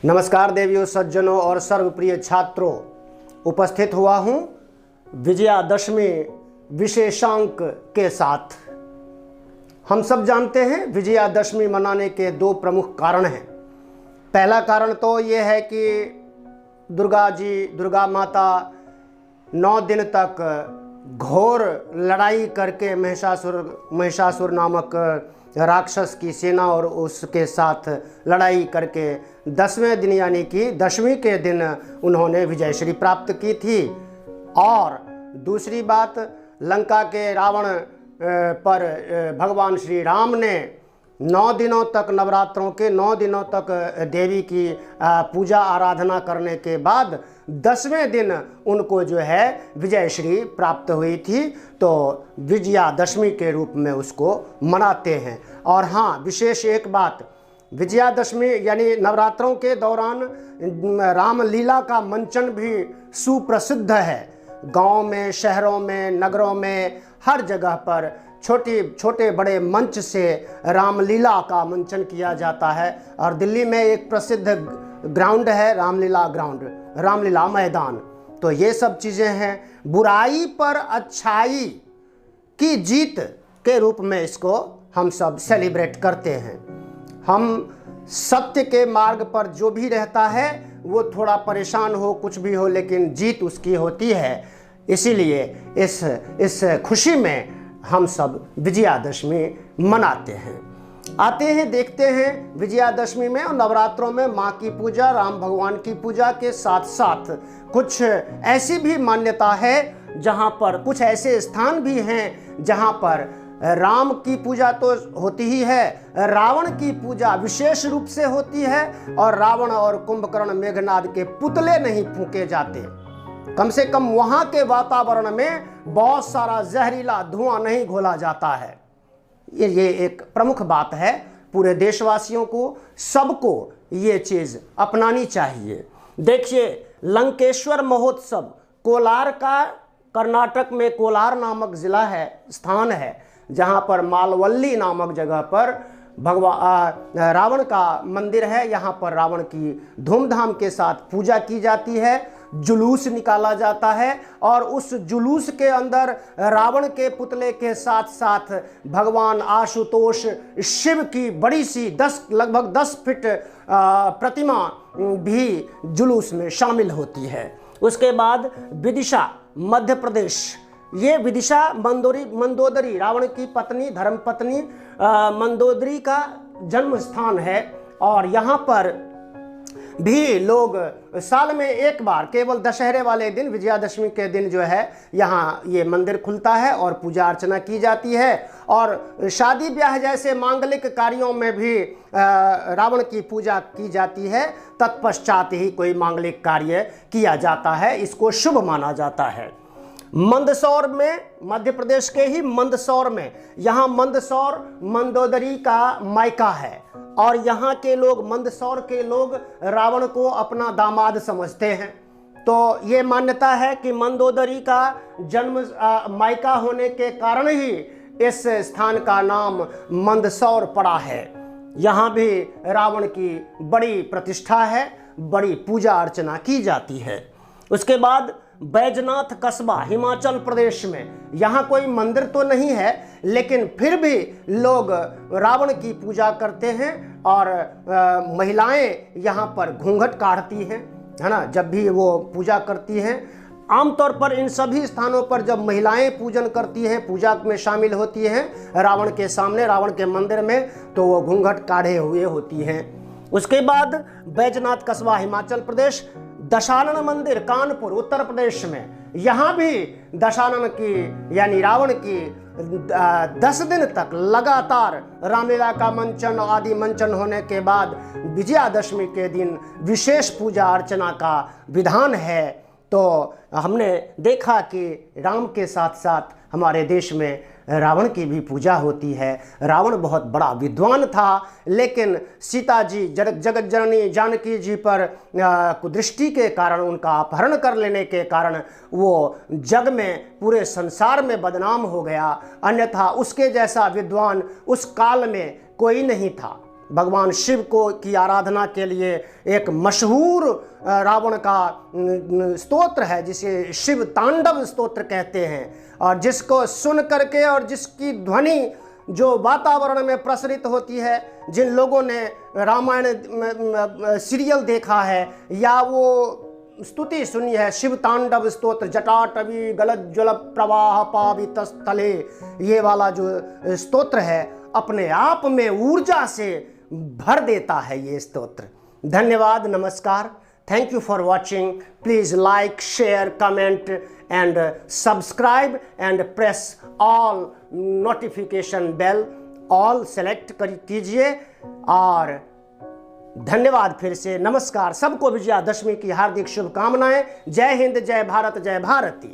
नमस्कार देवियों, सज्जनों और सर्वप्रिय छात्रों। उपस्थित हुआ हूँ विजयादशमी विशेषांक के साथ। हम सब जानते हैं विजयादशमी मनाने के दो प्रमुख कारण हैं। पहला कारण तो ये है कि दुर्गा माता 9 दिन तक घोर लड़ाई करके महिषासुर नामक राक्षस की सेना और उसके साथ लड़ाई करके 10वें दिन यानी कि दशमी के दिन उन्होंने विजयश्री प्राप्त की थी। और दूसरी बात, लंका के रावण पर भगवान श्री राम ने 9 दिनों तक, नवरात्रों के 9 दिनों तक देवी की पूजा आराधना करने के बाद 10वें दिन उनको जो है विजयश्री प्राप्त हुई थी। तो विजयादशमी के रूप में उसको मनाते हैं। और हाँ, विशेष एक बात, विजयादशमी यानी नवरात्रों के दौरान रामलीला का मंचन भी सुप्रसिद्ध है। गांव में, शहरों में, नगरों में, हर जगह पर छोटे बड़े मंच से रामलीला का मंचन किया जाता है। और दिल्ली में एक प्रसिद्ध ग्राउंड है, रामलीला मैदान। तो ये सब चीज़ें हैं। बुराई पर अच्छाई की जीत के रूप में इसको हम सब सेलिब्रेट करते हैं। हम सत्य के मार्ग पर जो भी रहता है वो थोड़ा परेशान हो, कुछ भी हो, लेकिन जीत उसकी होती है। इसीलिए इस खुशी में हम सब विजयादशमी मनाते हैं। आते हैं, देखते हैं विजयादशमी में और नवरात्रों में माँ की पूजा, राम भगवान की पूजा के साथ साथ कुछ ऐसी भी मान्यता है जहाँ पर, कुछ ऐसे स्थान भी हैं जहाँ पर राम की पूजा तो होती ही है, रावण की पूजा विशेष रूप से होती है। और रावण और कुंभकर्ण मेघनाद के पुतले नहीं फूंके जाते। कम से कम वहाँ के वातावरण में बहुत सारा जहरीला धुआं नहीं घोला जाता है। ये एक प्रमुख बात है। पूरे देशवासियों को, सबको ये चीज़ अपनानी चाहिए। देखिए, लंकेश्वर महोत्सव कोलार का, कर्नाटक में कोलार नामक ज़िला है, स्थान है, जहाँ पर मालवल्ली नामक जगह पर रावण का मंदिर है। यहाँ पर रावण की धूमधाम के साथ पूजा की जाती है, जुलूस निकाला जाता है। और उस जुलूस के अंदर रावण के पुतले के साथ साथ भगवान आशुतोष शिव की बड़ी सी लगभग 10 फीट प्रतिमा भी जुलूस में शामिल होती है। उसके बाद विदिशा, मध्य प्रदेश, ये विदिशा मंदोदरी, रावण की पत्नी, धर्मपत्नी मंदोदरी का जन्म स्थान है। और यहाँ पर भी लोग साल में एक बार, केवल दशहरे वाले दिन, विजयादशमी के दिन जो है यहाँ ये मंदिर खुलता है और पूजा अर्चना की जाती है। और शादी ब्याह जैसे मांगलिक कार्यों में भी रावण की पूजा की जाती है। तत्पश्चात ही कोई मांगलिक कार्य किया जाता है, इसको शुभ माना जाता है। मंदसौर में, मध्य प्रदेश के ही मंदसौर में, यहाँ मंदसौर मंदोदरी का मायका है। और यहाँ के लोग, मंदसौर के लोग, रावण को अपना दामाद समझते हैं। तो ये मान्यता है कि मंदोदरी का जन्म मायका होने के कारण ही इस स्थान का नाम मंदसौर पड़ा है। यहाँ भी रावण की बड़ी प्रतिष्ठा है, बड़ी पूजा अर्चना की जाती है। उसके बाद बैजनाथ कस्बा, हिमाचल प्रदेश में, यहाँ कोई मंदिर तो नहीं है, लेकिन फिर भी लोग रावण की पूजा करते हैं। और महिलाएं यहाँ पर घूंघट काढ़ती हैं, है ना, जब भी वो पूजा करती हैं। आमतौर पर इन सभी स्थानों पर जब महिलाएं पूजन करती हैं, पूजा में शामिल होती हैं रावण के सामने, रावण के मंदिर में, तो वो घूंघट काढ़े हुए होती हैं। उसके बाद बैजनाथ कस्बा, हिमाचल प्रदेश, दशानन मंदिर, कानपुर, उत्तर प्रदेश में, यहाँ भी दशानन की यानी रावण की 10 दिन तक लगातार रामलीला का मंचन, आदि मंचन होने के बाद विजयादशमी के दिन विशेष पूजा अर्चना का विधान है। तो हमने देखा कि राम के साथ साथ हमारे देश में रावण की भी पूजा होती है। रावण बहुत बड़ा विद्वान था, लेकिन सीता जी, जगत जननी जानकी जी पर कुदृष्टि के कारण, उनका अपहरण कर लेने के कारण वो जग में, पूरे संसार में बदनाम हो गया। अन्यथा उसके जैसा विद्वान उस काल में कोई नहीं था। भगवान शिव को की आराधना के लिए एक मशहूर रावण का स्तोत्र है, जिसे शिव तांडव स्तोत्र कहते हैं, और जिसको सुन करके और जिसकी ध्वनि जो वातावरण में प्रसरित होती है, जिन लोगों ने रामायण सीरियल देखा है या वो स्तुति सुनी है, शिव तांडव स्तोत्र, जटाटवी गलज्ज्वल प्रवाह पावितस्थले, ये वाला जो स्तोत्र है अपने आप में ऊर्जा से भर देता है ये स्तोत्र। धन्यवाद, नमस्कार, thank you for watching. Please like, share, comment and subscribe and press all notification bell, all select कीजिए। और धन्यवाद फिर से, नमस्कार। सबको विजयादशमी की हार्दिक शुभकामनाएं। जय हिंद, जय भारत, जय भारती।